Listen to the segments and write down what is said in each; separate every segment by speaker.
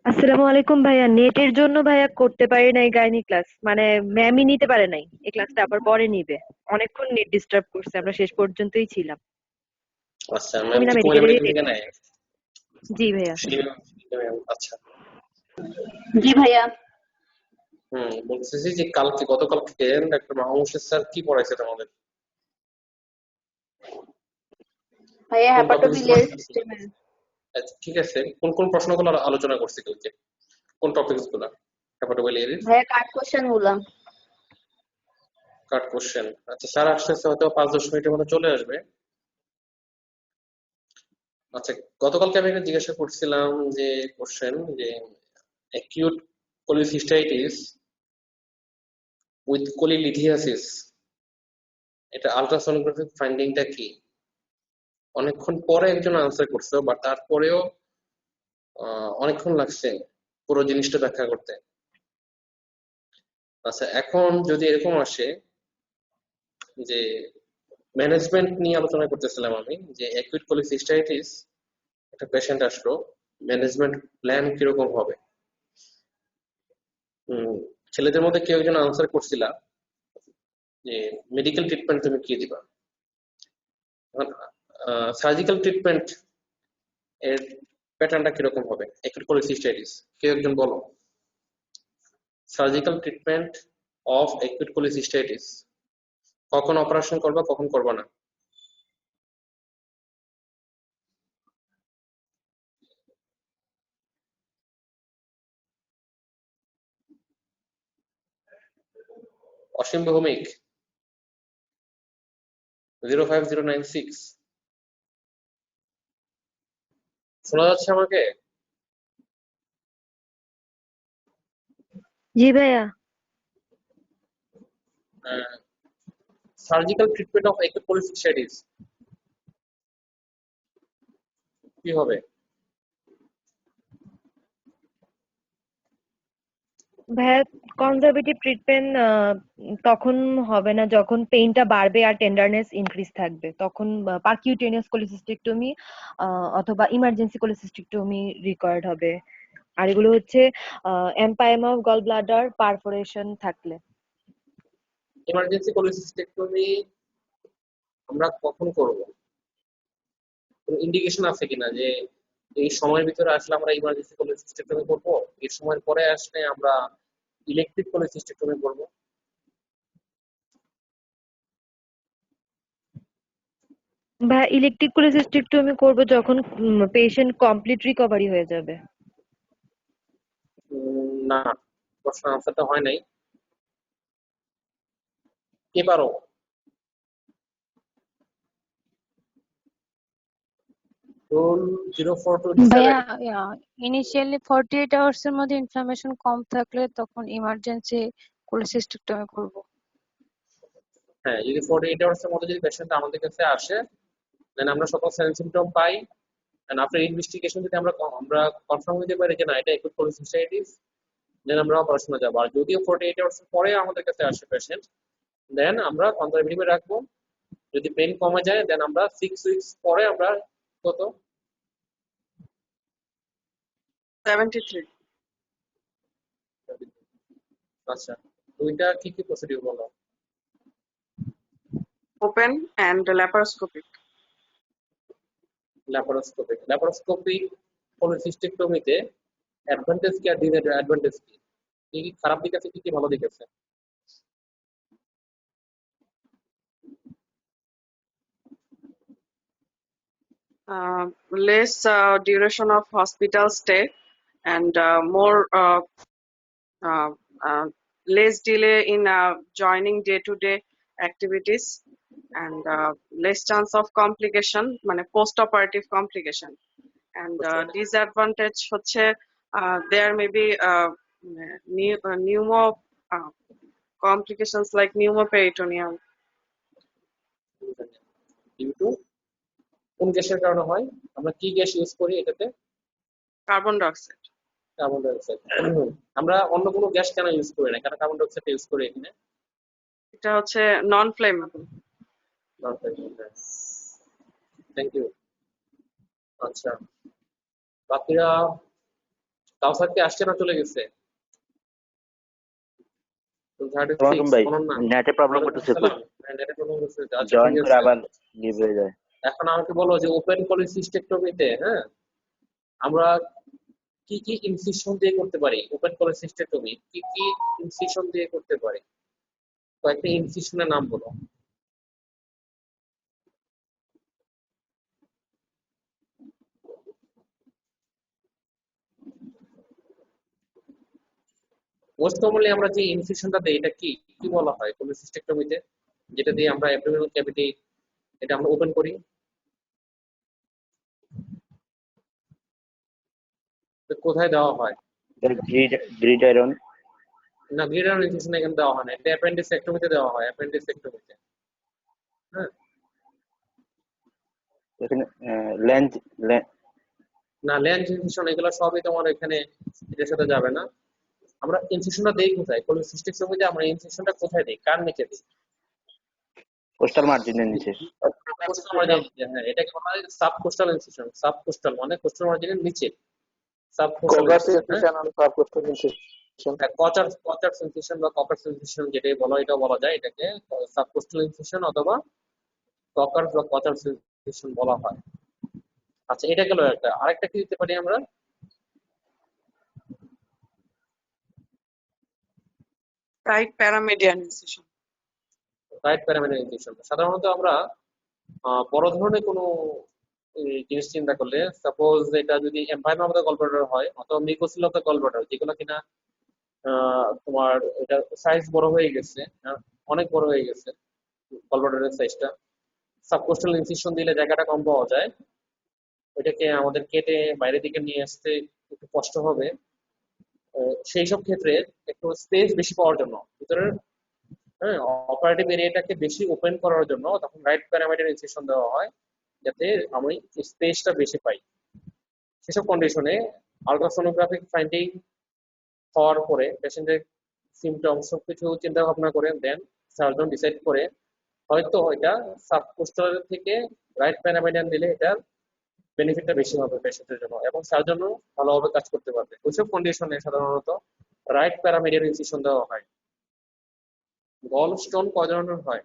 Speaker 1: আসসালামু আলাইকুম ভাইয়া, নেটের জন্য ভাইয়া করতে পারি নাই গাইনি ক্লাস, মানে ম্যামই নিতে পারে নাই। এই ক্লাসটা আবার পরে নিবে। অনেকক্ষণ নেট ডিস্টার্ব করছে, আমরা শেষ পর্যন্তই ছিলাম।
Speaker 2: আচ্ছা, ম্যাম
Speaker 1: কুমিল্লা
Speaker 2: কি কুমিল্লা
Speaker 1: মেডিকেলেরই
Speaker 2: মেডিকেল
Speaker 1: নেট।
Speaker 2: থেকে নেয়?
Speaker 1: জি ভাইয়া।
Speaker 2: ম্যাম, আচ্ছা।
Speaker 3: জি ভাইয়া।
Speaker 2: বলতেছি যে গতকালকে ডাক্তার মাহমুদ স্যার কি পড়াইছে তোমাদের?
Speaker 3: ভাইয়া
Speaker 2: কোন টপিক গুলো?
Speaker 3: হেপাটোবিলিয়ারি সিস্টেমের।
Speaker 2: আচ্ছা, ঠিক আছে, কোন কোন প্রশ্নগুলো আলোচনা করছি কালকে? কোন টপিকস গুলা? হেপাটোবিলিয়ারির
Speaker 3: ভাইয়া কাট কোশ্চেন গুলা।
Speaker 2: কাট কোশ্চেন। আচ্ছা, স্যার আসতেছে, হয়তো 5-10 মিনিটের মধ্যে চলে আসবে। আচ্ছা, গতকালকে আমি একটা জিজ্ঞাসা করছিলাম যে কোশ্চেন যে অ্যাকিউট কোলিসিস্টাইটিস উইথ কোলিলিথিয়াসিস, এটা আলট্রাসোনোগ্রাফিক ফাইন্ডিংটা কি? অনেকক্ষণ পরে একজন আনসার করছে, বাট তারপরেও অনেকক্ষণ লাগছে পুরো জিনিসটা ব্যাখ্যা করতে। আচ্ছা, এখন যদি এরকম আসে যে ম্যানেজমেন্ট নিয়ে আলোচনা করতেছিলাম আমি, যে অ্যাকুইট কোলিসিস্টাইটিস একটা পেশেন্ট আসলো, ম্যানেজমেন্ট প্ল্যান কিরকম হবে? উম, ছেলেদের মধ্যে কেউ একজন আনসার করছিলা যে মেডিকেল ট্রিটমেন্ট তুমি কি দিবা। সার্জিক্যাল ট্রিটমেন্ট এর প্যাটার্নটা কিরকম হবে অ্যাকুইট কোলিসিস্টাইটিস? কেউ একজন বলো। Surgical treatment of acute cholecystitis, কখন অপারেশন করবা কখন করবা না? অসীম ভৌমিক, 05096, শোনা যাচ্ছে আমাকে?
Speaker 1: জি ভাইয়া।
Speaker 2: Surgical treatment of acute cholecystitis কি হবে?
Speaker 1: ভাইয়া, কনজারভেটিভ ট্রিটমেন্ট তখন হবে না যখন পেইনটা বাড়বে আর টেন্ডারনেস ইনক্রিজ থাকবে, তখন পারকিউটেনিয়াস কোলিসিস্টেক্টমি অথবা ইমার্জেন্সি কোলিসিস্টেক্টমি রিকোয়ার্ড হবে। আর এগুলো হচ্ছে empyema of gall bladder perforation থাকলে।
Speaker 2: ইমার্জেন্সি কোলিসিস্টেক্টমি আমরা কখন করব? কোনো ইন্ডিকেশন আছে কিনা যে এই সময়ের ভিতরে আসলে আমরা ইমার্জেন্সি কোলিসিস্টেক্টমি করব, এই সময়ের পরে আসলে আমরা ইলেকট্রিক কোলিসিস্টেক্টমি করব?
Speaker 1: ভাইয়া, ইলেকট্রিক কোলিসিস্টেক্টমি করবো যখন পেশেন্ট কমপ্লিট রিকভারি হয়ে যাবে।
Speaker 2: না, প্রশ্ন আনসারটা হয় নাই। কে পারো? রুল 0427।
Speaker 4: ভাইয়া, ইনিশিয়ালি 48 আওয়ার্স এর মধ্যে ইনফ্লামেশন কম থাকলে তখন ইমার্জেন্সি কোলিসিস্টেক্টমি করব।
Speaker 2: হ্যাঁ, যদি 48 আওয়ার্স এর মধ্যে যদি পেশেন্ট আমাদের কাছে আসে, দেন আমরা সকল সাইন সিমটম পাই, এন্ড আফটার ইনভেস্টিগেশন যদি আমরা কনফার্ম হতে পারি যে না, এটা অ্যাকুট কোলিসিস্টাইটিস, দেন আমরা অপারেশনে যাবো। আর যদিও 48 আওয়ার্স পরে আমাদের কাছে আসে পেশেন্ট, দেন আমরা কনজারভেটিভে রাখবো। যদি পেন কমে যায়, দেন আমরা 6 উইকস পরে আমরা কত?
Speaker 5: 73.
Speaker 2: আচ্ছা, দুইটা কি কি প্রসিডিউর বলো?
Speaker 5: Open and laparoscopic.
Speaker 2: ল্যাপারোস্কোপি পলিসিস্টেক্টমিতে অ্যাডভান্টেজ কি আর ডিসঅ্যাডভান্টেজ কি? কি কি খারাপ দিক আছে, কি কি ভালো দিক আছে?
Speaker 5: Less duration of hospital stay and more uh, uh, less delay in joining day-to-day activities and less chance of complication, মানে post-operative complication. And disadvantage হচ্ছে there may be pneumo complications like pneumoperitoneum.
Speaker 2: Due to কোন গ্যাসের কারণে হয়? আমরা কি gas use করি এটাতে?
Speaker 5: Carbon dioxide.
Speaker 2: Carbon die oxide. আমরা অন্য কোনো গ্যাস কেন ইউজ করি না, কেন কার্বন ডাই অক্সাইড ইউজ করি এখানে?
Speaker 5: এটা হচ্ছে নন ফ্লেমেবল।
Speaker 2: Thank you. আচ্ছা, বাকিরা কাউসার কি আসছে না চলে গেছে? 36
Speaker 6: আসসালামু ভাই,
Speaker 2: বলুন না।
Speaker 6: নেটে প্রবলেম
Speaker 2: ওয়ালাইকুম
Speaker 6: করতেছে খুব,
Speaker 2: আসসালাম। হ্যাঁ, নেটে প্রবলেম হচ্ছে। আচ্ছা
Speaker 6: জয়েন
Speaker 2: ঠিক
Speaker 6: করে
Speaker 2: আছে।
Speaker 6: আবার লিভ হয়ে যায়।
Speaker 2: এখন আমাকে বলো যে ওপেন পলিসিস্টেক্টমিতে, হ্যাঁ, আমরা কি কি ইনসিশন দিয়ে করতে পারি? ওপেন পলিসিস্টেক্টমি কি কি ইনসিশন দিয়ে করতে পারি? কয়েকটা ইনসিশনের নাম বলো। মোস্ট কমনলি আমরা যে ইনসিশনটা দেই এটা কি কি বলা হয় পলিসিস্টেক্টমিতে, যেটা দিয়ে আমরা অ্যাবডোমিনাল ক্যাভিটি এটা আমরা ওপেন করি? তো কোথায় দেওয়া হয়?
Speaker 6: গ্রিড আয়রন,
Speaker 2: না, গ্রিডার ইনসিশন এখানে দেওয়া হয় না, এটা অ্যাপেন্ডিসেক্টমিতে দেওয়া হয়, অ্যাপেন্ডিসেক্টমিতে। হ্যাঁ,
Speaker 6: এখানে লেন্থ,
Speaker 2: না ল্যান্ড ইনসিশন এগুলো সবই তোমার এখানে এটার সাথে যাবে না। আমরা ইনসিশনটা দেই কোথায়? পলিসিস্টেক্টমিতে আমরা ইনসিশনটা কোথায় দেই? কার নিচে দিই?
Speaker 6: কোস্টাল মার্জিনের নিচে।
Speaker 2: কোস্টাল মার্জিনের নিচে। হ্যাঁ, এটাকে বলা হয় সাবকোস্টাল ইনসিশন। সাবকোস্টাল মানে কোস্টাল মার্জিনের নিচে, সাবকোস্টাল ইনসিশন। হ্যাঁ, কচার ইনসিশন বা ককার ইনসিশন যেটাই বলো, এটা বলা যায়, এটাকে সাবকোস্টাল ইনসিশন অথবা ককার বা কচার ইনসিশন বলা হয়। আচ্ছা, এটা গেল একটা। আরেকটা কি দিতে পারি আমরা?
Speaker 5: Right paramedian incision.
Speaker 2: Right parameter incision. সাধারণত আমরা বড় ধরনের কোনো জিনিস চিন্তা করলে, সাপোজ এটা যদি এম্পায়ার অফ দ্য গলব্লাডার হয় অথবা মিউকোসিল অফ দ্য গলব্লাডার, যেগুলো কিনা তোমার এটা সাইজ বড় হয়ে গেছে, অনেক বড় হয়ে গেছে গলব্লাডারের সাইজটা, সাবকোস্টাল ইনসিশন দিলে জায়গাটা কম পাওয়া যায়, ওইটাকে আমাদের কেটে বাইরের দিকে নিয়ে আসতে একটু কষ্ট হবে। সেই সব ক্ষেত্রে একটু স্পেস বেশি পাওয়ার জন্য ভিতরের, হ্যাঁ, অপারেটিভ এরিয়াটাকে বেশি ওপেন করার জন্য তখন রাইট প্যারামিটার ইনসিশন দেওয়া হয়, যাতে আমি স্পেসটা বেশি পাই। সেসব কন্ডিশনে আলট্রাসোনোগ্রাফিক ফাইন্ডিং হওয়ার পরে পেশেন্টের সিমটম সবকিছু চিন্তা ভাবনা করে দেন সার্জন ডিসাইড করে হয়তো এটা সাবকোস্টাল থেকে রাইট প্যারামিডিয়ান দিলে এটার বেনিফিটটা বেশি হবে পেশেন্টের জন্য এবং সার্জনও ভালোভাবে কাজ করতে পারবে। ওইসব কন্ডিশনে সাধারণত রাইট প্যারামিডিয়ান ইনসিশন দেওয়া হয়। গল স্টোন কয় ধরনের হয়?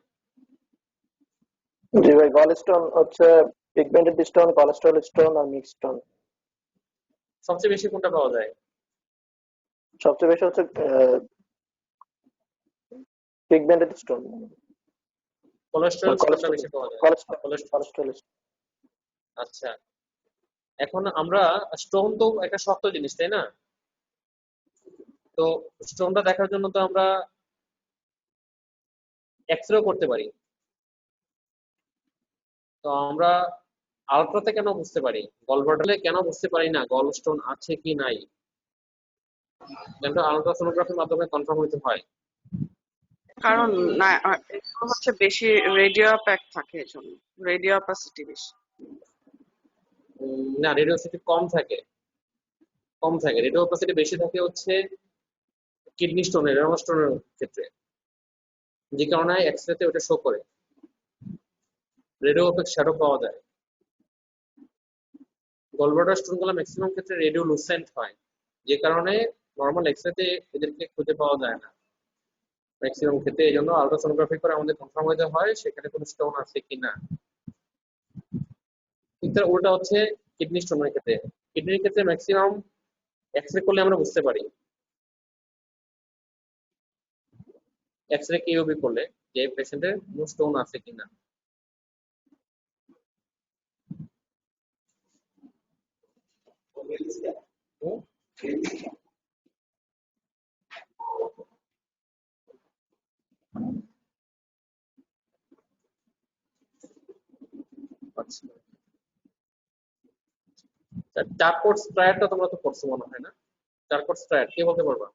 Speaker 7: জি ভাই, গলস্টোন হচ্ছে পিগমেন্টেড স্টোন, কোলেস্ট্রল স্টোন আর মিক্সড স্টোন।
Speaker 2: সবচেয়ে বেশি কোনটা পাওয়া যায়?
Speaker 7: সবচেয়ে বেশি হচ্ছে পিগমেন্টেড স্টোন,
Speaker 2: কোলেস্ট্রল স্টোনটা বেশি পাওয়া যায়। কোলেস্ট্রল।
Speaker 7: কোলেস্ট্রল।
Speaker 2: আচ্ছা, এখন আমরা স্টোন তো একটা শক্ত জিনিস, তাই না? তো স্টোনটা দেখার জন্য তো আমরা এক্সরে করতে পারি। তো আমরা আলট্রাতে কেন বুঝতে পারি? গলব্লাডারে কেন বুঝতে পারি না গল স্টোন আছে কি নাই? কিন্তু আলট্রাসোনোগ্রাফির মাধ্যমে কনফার্ম হইতে হয়।
Speaker 5: কারণ না এগুলো হচ্ছে বেশি রেডিও প্যাক থাকে, এজন্য রেডিও অপাসিটি বেশি।
Speaker 2: না, রেডিওসিটি কম থাকে, কম থাকে। রেডিও অপাসিটি বেশি থাকে হচ্ছে কিডনি স্টোনের, রেনাল স্টোনের ক্ষেত্রে, যে কারণে এক্সরেতে ওটা শো করে, রেডিও অপেক শ্যাডো পাওয়া যায়। গলব্লাডার স্টোনগুলো ম্যাক্সিমাম ক্ষেত্রে রেডিও লুসেন্ট হয়, যে কারণে নর্মাল এক্সরেতে এদেরকে খুঁজে পাওয়া যায় না ম্যাক্সিমাম ক্ষেত্রে। এই জন্য আলট্রাসোনোগ্রাফি করে আমাদের কনফার্ম হতে হয় সেখানে কোনো স্টোন আছে কিনা। কিন্তু ওটা হচ্ছে কিডনি স্টোনের ক্ষেত্রে। কিডনির ক্ষেত্রে ম্যাক্সিমাম এক্সরে করলে আমরা বুঝতে পারি, এক্সরে কিউবি করলে, যে পেশেন্টের কোনো স্টোন আছে কিনা। আচ্ছা, চারকোট স্ট্রায়ারটা তোমরা তো পড়ছো মনে হয় না? চারকোট স্ট্রায়ার কে বলতে পারবা?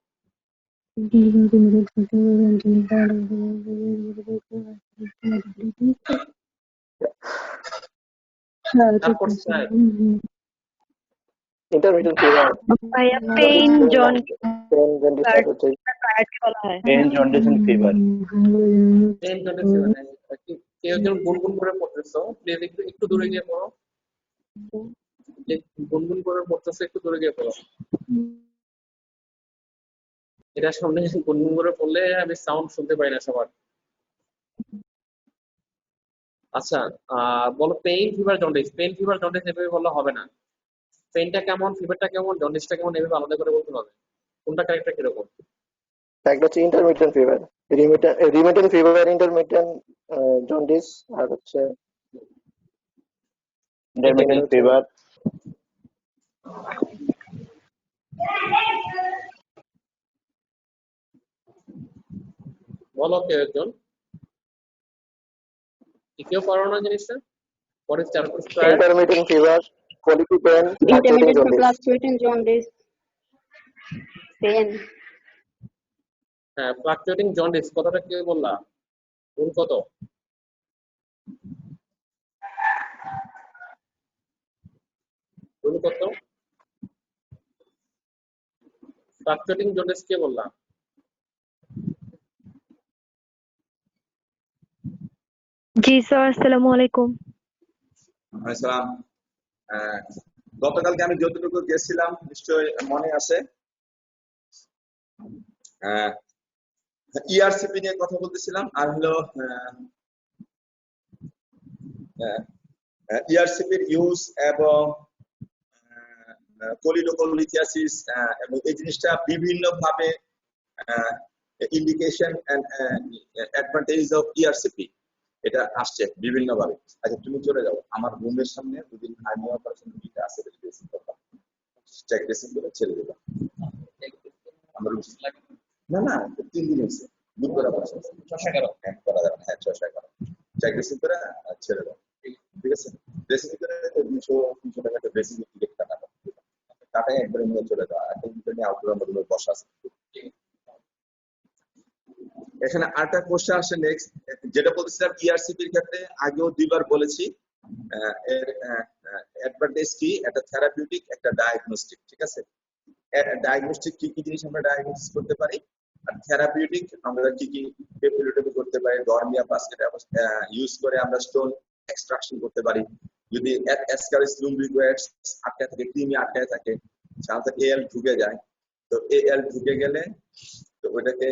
Speaker 2: চারকোট স্ট্রায়ার
Speaker 7: ইন্টারমিটেন্ট ফিভার,
Speaker 1: ভাইয়া পেইন জন
Speaker 7: জন্ডিস হচ্ছে।
Speaker 1: বলা হয়।
Speaker 6: Pain jaundice and fever.
Speaker 2: Pain jaundice fever. কেউ একজন গুনগুন করে পড়তেছো, প্লিজ একটু একটু দূরে গিয়ে পড়ো। গুনগুন করে পড়তেছো, একটু দূরে গিয়ে পড়ো। এটা সামনে গুনগুন করে পড়লে আমি সাউন্ড শুনতে পাই না সবার। আচ্ছা, বলো pain fever jaundice. Pain fever jaundice এভাবে বললে হবে না। পেইনটা কেমন, ফিভারটা কেমন, জন্ডিসটা কেমন, এভাবে আলাদা করে বলতে হবে। কোনটা ক্যারেক্টার কিরকম?
Speaker 7: একটা হচ্ছে intermittent fever, remittent fever, intermittent jaundice, আর হচ্ছে
Speaker 6: ইন্টারমিটেন্ট ফিভার।
Speaker 2: বলো কেউ একজন, কেউ পারো না জিনিসটা? পরে চার কোর্স প্রায়
Speaker 7: intermittent fever, quality pain, fluctuating
Speaker 3: Intermittent
Speaker 7: jaundice.
Speaker 3: fluctuating jaundice, pain.
Speaker 2: হ্যাঁ, ফ্লাকচুয়েটিং জন্ডিস কথাটা কি বললা? ভুল কত? ভুল কত? ফ্লাকচুয়েটিং জন্ডিস কে বললা?
Speaker 1: জি স্যার, আসসালামু আলাইকুম।
Speaker 8: আসসালাম। গতকালকে আমি যতটুকু গেছিলাম নিশ্চয়ই মনে আছে। ইআরসিপি নিয়ে কথা বলতেছিলাম, আর হলো ইআরসিপির ইউজ এবং কোলিডোকোলিথিয়াসিস, এবং এই জিনিসটা বিভিন্ন ভাবে indication and advantage of ERCP এটা আসছে বিভিন্ন ভাবে। আচ্ছা তুমি চলে যাও, আমার রুমের সামনে দুদিন হার্নিয়া অপারেশন রুগীটা আছে, ড্রেসিং করবা, চেক ড্রেসিং করে ছেড়ে দেবা। আমার না না 3 দিন হয়েছে, বুধবার অপারেশন 6-11 করা যাবে। হ্যাঁ 6-11 চেক ড্রেসিং করে ছেড়ে দাও, ঠিক আছে? ড্রেসিং করে 200 টাকা ড্রেসিং টিকিট কাটা কাটাই একবারে নিয়ে চলে যাওয়া। এখন নিয়ে আউটডোর আমাদের বসা আছে। এখানে আরেকটা কোশ্চেন আসে নেক্সট, যেটা বলছিলাম ইআরসিপির ক্ষেত্রে আগেও 2বার বলেছি। এর অ্যাডভান্টেজ কি, একটা থেরাপিউটিক, একটা ডায়াগনস্টিক, ঠিক আছে? ডায়াগনস্টিক কি কি জিনিস আমরা ডায়াগনোসিস করতে পারি, আর থেরাপিউটিক আমরা কি কি পেপিলোটমি করতে পারি, ডরমিয়া বাস্কেট ইউজ করে আমরা স্টোন এক্সট্রাকশন করতে পারি। যদি অ্যাসকারিস লুম্ব্রিকয়েডস আটকায় থাকে, ক্রিমি আটকায় থাকে, সাধারণত এএল ঢুকে যায়, তো এএল ঢুকে গেলে তো ওটাকে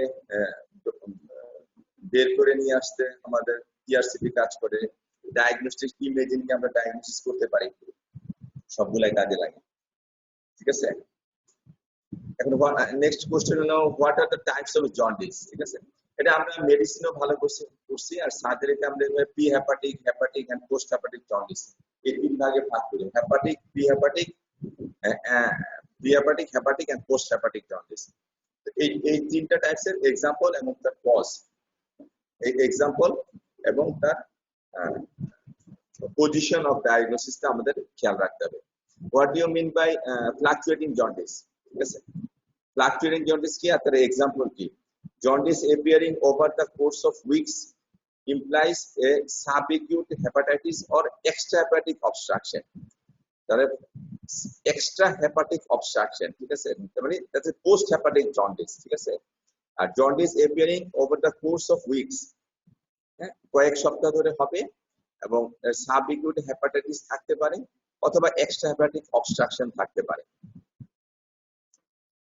Speaker 8: বের করে নিয়ে আসতে আমাদের ইআরসিপি কাজ করে। ডায়াগনস্টিক ইমেজিং আমরা ডায়াগনোসিস করতে পারি, সবগুলাই কাজে লাগে, ঠিক আছে? এখন নেক্সট কোশ্চেন হলো what are the types of jaundice, ঠিক আছে? এটা আমরা মেডিসিনও ভালো করছি, আর সার্জারিতে আমরা pre hepatic, hepatic and post hepatic jaundice এই 3 ভাগে ভাগ করি। Hepatic, pre hepatic, hepatic and post hepatic jaundice. এই 3টা টাইপসের এক্সাম্পল এবং তার কজ, এই এক্সাম্পল এবং তার পজিশন অফ ডায়াগনোসিসটা আমাদের খেয়াল রাখতে হবে। What do you mean by fluctuating jaundice, ঠিক আছে? ফ্লাকচুয়েটিং জন্ডিস কি, আর তার এক্সাম্পল কি? Jaundice appearing over the course of weeks implies a subacute hepatitis or extrahepatic obstruction. তাহলে এক্সট্রা হেপাটিক অবস্ট্রাকশন, ঠিক আছে? মানে that's a post hepatic jaundice, ঠিক আছে? আর jaundice appearing over the course of weeks, হ্যাঁ, কয়েক সপ্তাহ ধরে হবে, এবং সাবএকিউট হেপাটাইটিস থাকতে পারে অথবা এক্সট্রা হেপাটিক অবস্ট্রাকশন থাকতে পারে,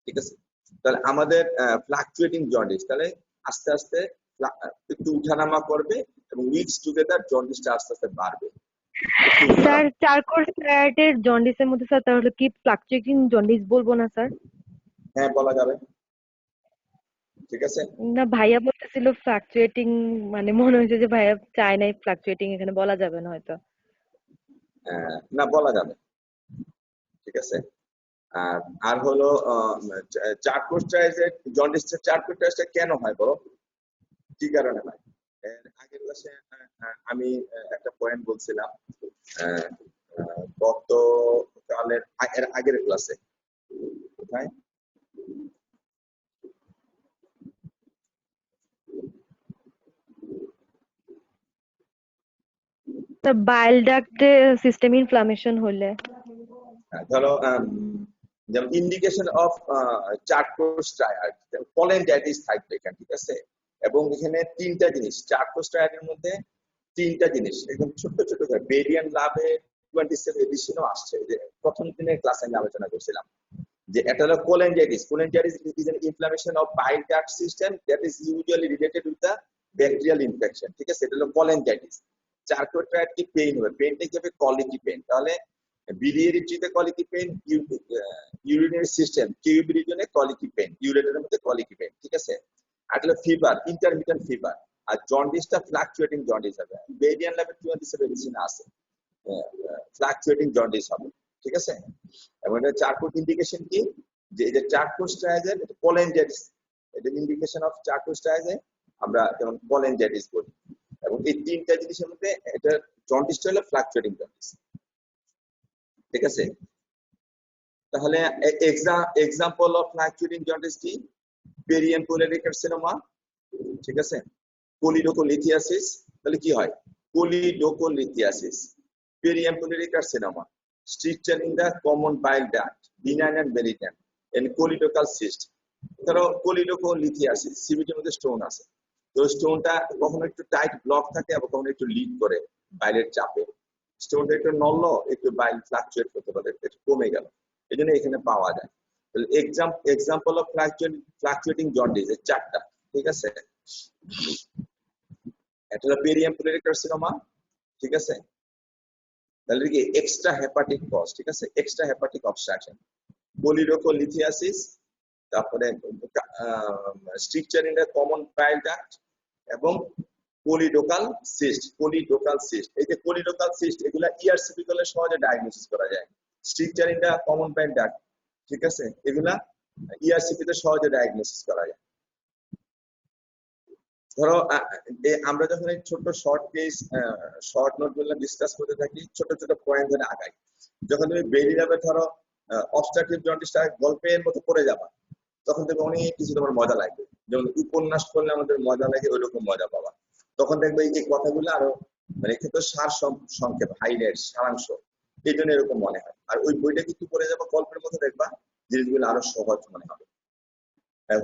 Speaker 8: ঠিক আছে? তাহলে আমাদের ফ্লাকচুয়েটিং জন্ডিস তাহলে আস্তে আস্তে একটু উঠানামা করবে, এবং উইকস টুগেদার জন্ডিসটা আস্তে আস্তে বাড়বে।
Speaker 1: স্যার, 4 কোর্স ডায়েটের জন্ডিসের মধ্যে স্যার তাহলে কি ফ্লাকচুয়েটিং জন্ডিস বলবো না স্যার?
Speaker 8: হ্যাঁ বলা যাবে, ঠিক আছে?
Speaker 1: না, ভাইয়া বলতেছিল ফ্লাকচুয়েটিং, মানে মনে হয়েছে যে ভাইয়া চায় নাই ফ্লাকচুয়েটিং এখানে বলা যাবে না হয়তো।
Speaker 8: না বলা যাবে, ঠিক আছে? আর হলো চার্কোস্ট্রাইজের জন্ডিসটা, চার্কোস্ট্রাইজটা কেন হয় বলো, কি কারণে হয়? আগের ক্লাসে আমি একটা পয়েন্ট বলছিলাম, গতকালের আগের ক্লাসে, কোথায়
Speaker 1: স্যার, বাইল ডাক্টে সিস্টেম ইনফ্লামেশন হলে
Speaker 8: ধরো যেমন ইন্ডিকেশন অফ চার্কোস্ট্রাইড, পলেন্টাইটিস থাকবে এখানে, ঠিক আছে? এবং এখানে 3টা জিনিস, চার্কোস্ট্রাইডের মধ্যে 3টা জিনিস একদম ছোট ছোট করে বেরিয়ান লাভে 27 এডিশনও আসছে, যে প্রথম দিনের ক্লাসে আমি আলোচনা করছিলাম। যে এটা হলো cholangitis. Cholangitis is an inflammation of bile duct system that is usually related with the bacterial infection. ঠিক আছে, এটা হলো cholangitis. চারকোট ট্র্যাক কি পেইন হবে, পেইনটা কি হবে কলিকি পেইন। তাহলে biliary tree তে colicky pain, urinary system tube রিজনে কলিকি পেইন, ইউরেটারের মধ্যে কলিকি পেইন। ঠিক আছে, আর হলো ফিভার, ইন্টারমিটেন্ট ফিভার। আর জন্ডিসটা ফ্লাকচুয়েটিং জন্ডিস হবে। বেরিয়ান ল্যাবে 27 মেডিসিন আছে, ফ্লাকচুয়েটিং জন্ডিস হবে। ঠিক আছে, এবং এটা চারকোট ইন্ডিকেশন কি, যে এই যে চারকোস্ট্রাইজের কোলেঞ্জাইটিস, এটা ইন্ডিকেশন অফ চারকোস্ট্রাইজে আমরা যেমন কোলেঞ্জাইটিস বলি। এবং এই তিনটা জিনিসের মধ্যে এটা জন্ডিসটা হলো ফ্লাকচুয়েটিং জন্ডিস। ঠিক আছে, তাহলে এক্সাম্পল অফ ফ্লাকচুয়েটিং জন্ডিস কি, পেরিয়াম্পুলারি কার্সিনোমা। ঠিক আছে, কোলিডোকোলিথিয়াসিস। তাহলে কি হয়, কোলিডোকোলিথিয়াসিস, পেরিয়াম্পুলারি carcinoma, stricture in the common bile duct, benign and malignant, and colidocal cyst. ধরো কোলিডোকোলিথিয়াসিস, সিভিটির মধ্যে স্টোন আছে, তো স্টোনটা কখনো একটু টাইট ব্লক থাকে আবার কখনো একটু লিক করে বাইলের চাপে। স্টোনটা একটু নড়লো, একটু বাইল ফ্লাকচুয়েট করতে পারে, একটু কমে গেল, এই জন্য এখানে পাওয়া যায়। এক্সাম্পল অফ ফ্লাকচুয়েটিং জন্ডিস এর চারটা। ঠিক আছে, এটা হলো পেরিয়াম্পুলারি কার্সিনোমা। ঠিক আছে, তাহলে কি এক্সট্রা হেপাটিক কজ। ঠিক আছে, এক্সট্রা হেপাটিক অবস্ট্রাকশন, কোলিডোকোলিথিয়াসিস, তারপরে stricture in the common bile duct, এবং কোলিডোকাল সিস্ট। কোলিডোকাল সিস্ট, এই যে কোলিডোকাল সিস্ট, এগুলা ইআরসিপি করলে সহজে ডায়াগনোসিস করা যায়। Stricture in the common bile duct, ঠিক আছে, এগুলা ইআরসিপি তে সহজে ডায়াগনোসিস করা যায়। ধরো আমরা যখন এই ছোট শর্ট কেস, শর্ট নোট গুলো ডিসকাস করতে থাকি, ছোট ছোট পয়েন্ট ধরে আগাই, যখন তুমি বেরিয়ে যাবে, ধরো অবস্ট্রাকটিভ জন্ডিসটা গল্পের মতো পড়ে যাবা, তখন দেখবে অনেক কিছু তোমার মজা লাগবে। যেমন উপন্যাস করলে আমাদের মজা লাগে, ওই রকম মজা পাবা। তখন দেখবে এই কথাগুলো আরো মানে কিন্তু সার সংক্ষেপ, হাইলাইট, সারাংশ, এই জন্য এরকম মনে হয়। আর ওই বইটা কিন্তু পড়ে যাবো গল্পের মতো, দেখবা জিনিসগুলো আরো সহজ মনে হবে।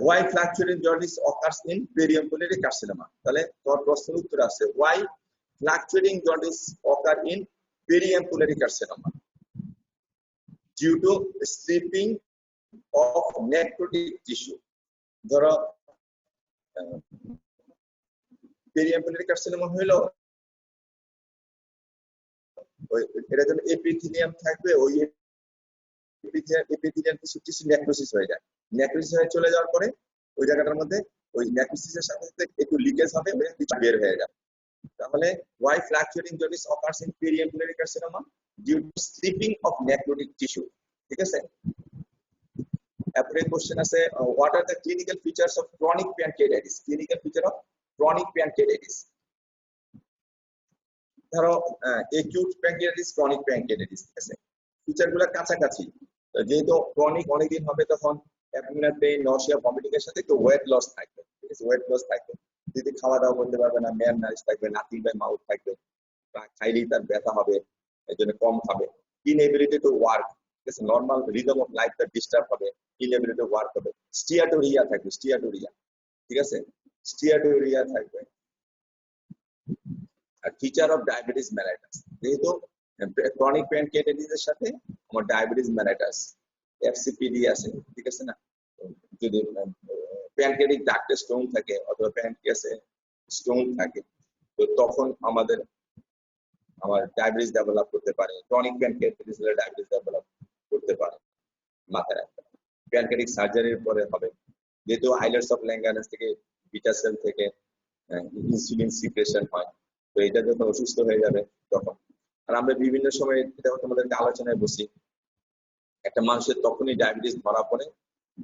Speaker 8: Why fluctuating jaundice occurs in periampulary carcinoma? তাহলে তোমার প্রশ্নের উত্তর আছে, why fluctuating jaundice occur in periampulary carcinoma? Due to stripping of necrotic tissue. ধরো পেরিয়াম্পুলারি কার্সিনোমা হইলো, এটা যখন এপিথেলিয়াম থাকবে, ওই এপিথেলিয়াম টিস্যু নেক্রোসিস হয়ে যায়। নেক্রোসিস হয়ে চলে যাওয়ার পরে ওই জায়গাটার মধ্যে ওই নেক্রোসিসের সাথে সাথে একটু লিকেজ হবে, কিছু বের হয়ে যাবে। তাহলে why fluctuating jaundice occurs in periampulary carcinoma? Due to stripping of necrotic tissue. ঠিক আছে, এরপরে কোশ্চেন আছে, what are the clinical features of chronic pancreatitis? Clinical feature of chronic pancreatitis. ধরো acute pancreatitis, chronic pancreatitis, ঠিক আছে, ফিচারগুলো কাছাকাছি। যেহেতু chronic অনেকদিন হবে, তখন অ্যাবডোমিনাল পেইন, নসিয়া, ভমিটিং এর সাথে একটু ওয়েট লস থাকবে। ঠিক আছে, ওয়েট লস থাকবে, যদি খাওয়া দাওয়া করতে পারবে না, ম্যান নারিশ থাকবে, নাথিং বাই মাউথ থাকবে, খাইলেই তার ব্যথা হবে, এই জন্য কম খাবে। ইনএবিলিটি টু ওয়ার্ক, ঠিক আছে, নর্মাল রিদম অফ লাইফটা ডিস্টার্ব হবে, ইনএবিলিটি টু ওয়ার্ক হবে। স্টিয়াটোরিয়া থাকবে, স্টিয়াটোরিয়া, ঠিক আছে, স্টিয়াটোরিয়া থাকবে। আর ফিচার অফ ডায়াবেটিস মেলাইটাস, যেহেতু ক্রনিক প্যানক্রিয়াটাইটিস এর সাথে আমার ডায়াবেটিস মেলাইটাস, এফসিপিডি আছে, ঠিক আছে না। যদি প্যানক্রিয়াটিক ডাক্টে স্টোন থাকে অথবা প্যানক্রিয়াসে স্টোন থাকে, তো তখন আমার ডায়াবেটিস ডেভেলপ করতে পারে। ক্রনিক প্যানক্রিয়াটাইটিস হলে ডায়াবেটিস ডেভেলপ করতে পারে, মাথায় রাখতে হবে। প্যানক্রিয়াটিক সার্জারির পরে হবে, যেহেতু আইলেটস অফ ল্যাঙ্গারহান্স থেকে বিটা সেল থেকে ইনসুলিন সিক্রেশন হয়, তো এটা যখন অসুস্থ হয়ে যাবে তখন। আর আমরা বিভিন্ন সময় যখন তোমাদেরকে আলোচনায় বসি, একটা মানুষের তখনই ডায়াবেটিস ধরা পড়ে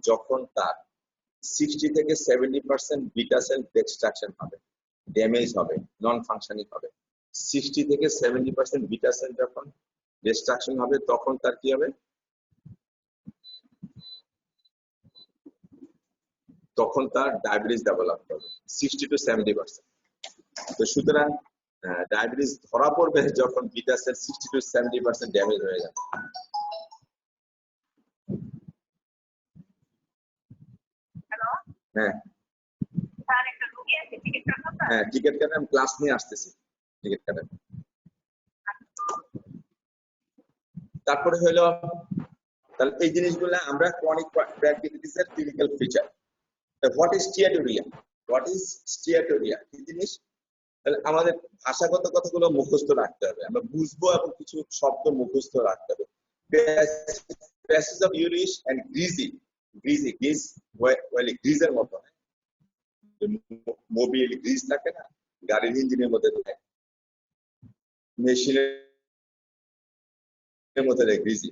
Speaker 8: যখন তার 60 থেকে 70% বিটা সেল ডিস্ট্রাকশন হবে, ড্যামেজ হবে, নন ফাংশনিং হবে। 60 থেকে 70% বিটা সেল যখন ডিস্ট্রাকশন হবে, তখন তার কি হবে, তখন তার ডায়াবেটিস ডেভেলপ হবে 60 to 70%। তো সুতরাং ডায়াবেটিস ধরা পড়বে যখন বিটা সেল 60 to 70% ড্যামেজ হয়ে যাবে। হ্যাঁ হ্যাঁ, টিকিট কাটেন, আমি ক্লাস নিয়ে আসতেছি, টিকিট কাটেন। তারপরে হলো তাহলে এই জিনিসগুলো আমরা ক্রনিক প্যানক্রিয়াটাইটিসের clinical feature. What is steatorrhoea? What is steatorrhoea কি জিনিস? তাহলে আমাদের ভাষাগত কথাগুলো মুখস্থ রাখতে হবে, আমরা বুঝবো এবং কিছু শব্দ মুখস্থ রাখতে হবে। প্যাসেজ অফ ইউরিশ এন্ড গ্রিজি, গ্রিজ গ্রিজের মতো, মোবিল গ্রিজ থাকে না গাড়ির ইঞ্জিনের মধ্যে, মেশিনের মধ্যে greasy.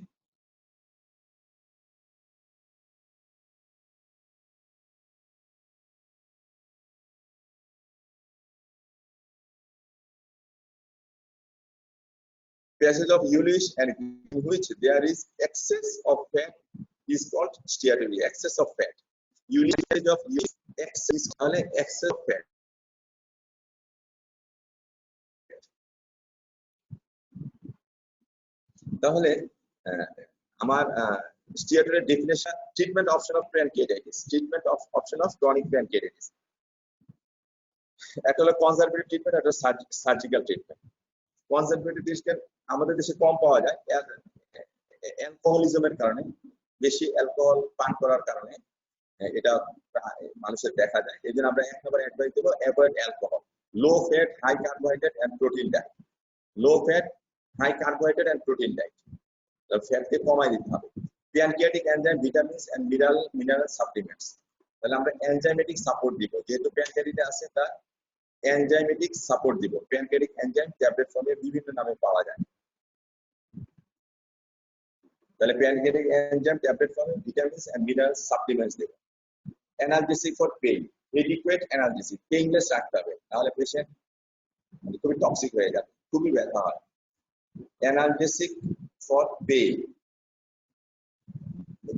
Speaker 8: Passage of Ulish and in which there is excess of fat is called steatorrhea. Excess of fat. Ulish of Ulish, excess of fat. তাহলে আমার steatorrhoea definition, treatment option of pancreatitis, treatment of option of chronic pancreatitis. একটা হলো conservative treatment, একটা surgical treatment. Conservative treatment আমাদের দেশে কম পাওয়া যায় অ্যালকোহলিজমের কারণে, বেশি অ্যালকোহল পান করার কারণে এটা মানুষের দেখা যায়। এই জন্য আমরা এক নম্বর অ্যাডভাইস দেবো avoid alcohol, low fat high carbohydrate and protein diet, low fat high carbohydrate and protein diet, ফ্যাটকে কমাই দিতে হবে। Pancreatic enzyme, vitamins and mineral supplements, তাহলে আমরা এনজাইমেটিক সাপোর্ট দিব, যেহেতু প্যানক্রিয়াটিতে আছে তা এনজাইমেটিক সাপোর্ট দিব। প্যানক্রিয়াটিক এনজাইম ট্যাবলেট ফর্মে বিভিন্ন নামে পাওয়া যায়, তাহলে প্যানক্রিয়াটিক এনজাইম ট্যাবলেট ফর্মে ভিটামিনস এন্ড মিনারেল সাপ্লিমেন্টস দেব। Analgesic for pain, adequate analgesic, painless রাখতে হবে, তাহলে পেশেন্ট খুবই টক্সিক হয়ে যাবে, খুবই ব্যথা হয়। Analgesic for pain,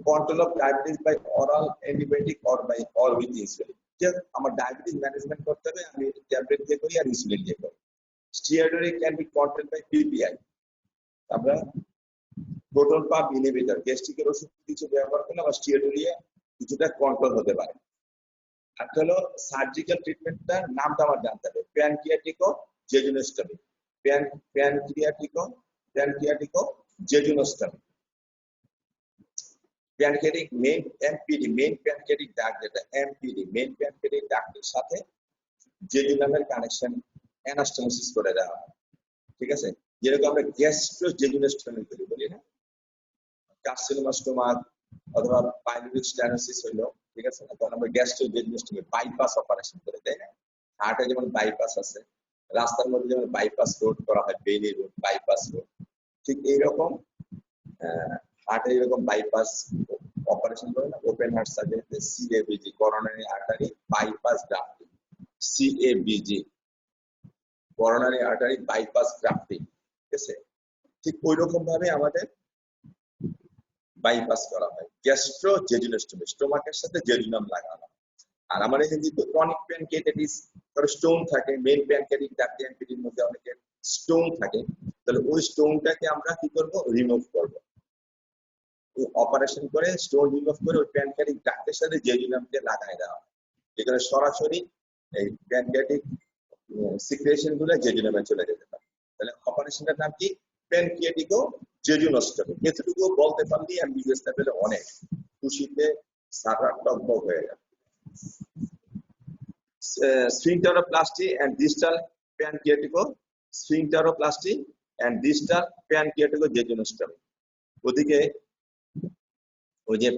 Speaker 8: control of diabetes by oral antibiotic or with insulin. আমার ডায়াবেটিস ম্যানেজমেন্ট করতে হবে, আমি ট্যাবলেট দিয়ে করি আর ইনসুলিন দিয়ে করি। Steatorrhoea can be controlled by PPI, আমরা প্রোটন পাম্প ইনহিবিটর, গ্যাস্ট্রিকের ওষুধ কিছু ব্যবহার করলে আমার স্টিয়াটোরিয়া কিছুটা কন্ট্রোল হতে পারে। আর হলো সার্জিক্যাল ট্রিটমেন্টটার নামটা আমার জানতে হবে, pancreatico jejunostomy, pancreatico jejunostomy. Pancreatic main MPD, main pancreatic duct, যেটা এমপিডি মেইন প্যানক্রিয়াটিক ডাক্টের সাথে জেজুনামের কানেকশন অ্যানাস্টোমোসিস করে দেওয়া হয়, ঠিক আছে? যেরকম আমরা গ্যাস্ট্রো জেজুনোস্টমি করি, বলি না, কার্সিনোমা স্টোমাক অথবা পাইলোরিক স্টেনোসিস হইলো, ঠিক আছে না, তখন আমরা গ্যাস্ট্রো জেজুনোস্টমি বাইপাস অপারেশন করে, তাই না? হার্টে যেমন বাইপাস আছে, রাস্তার মধ্যে যেমন বাইপাস রোড করা হয়, বেইলি রোড, বাইপাস রোড, ঠিক এইরকম হার্টে এরকম বাইপাস অপারেশন করে না, ওপেন হার্ট সার্জারিতে CABG, coronary artery bypass grafting, CABG, coronary artery bypass grafting, ঠিক আছে? ঠিক ওই রকম ভাবে আমাদের বাইপাস করা হয়। গ্যাস্ট্রো জেজুনোস্টমি, স্টোমাকের সাথে জেজুনাম লাগানো। আর আমাদের যদি ক্রনিক প্যানক্রিয়াটাইটিস স্টোন থাকে, মেইন প্যানক্রিয়াটিক ডাক্ট এমপিডির মধ্যে অনেকের স্টোন থাকে, তাহলে ওই স্টোনটাকে আমরা কি করব, রিমুভ করব। অপারেশন করে স্টোন রিমুভ করে ওই প্যানক্রিয়াটিক ডাক্টের সাথে জেজুনামকে লাগাই দেওয়া হয়, যেখানে সরাসরি এই প্যানক্রিয়াটিক সিক্রেশন গুলো জেজুনামে চলে যেতে পারে। তাহলে অপারেশনটার নাম কি, প্যানক্রিয়াটিকো জেজুনোস্টমি। এতটুকু বলতে পারলেই অ্যাম্বিগুয়াস লেভেলে অনেক, খুশিতে সারা টকবক হয়ে যাবে। sphincteroplasty and distal sphincteroplasty and distal pancreaticojejunostomy। ওদিকে ওই যে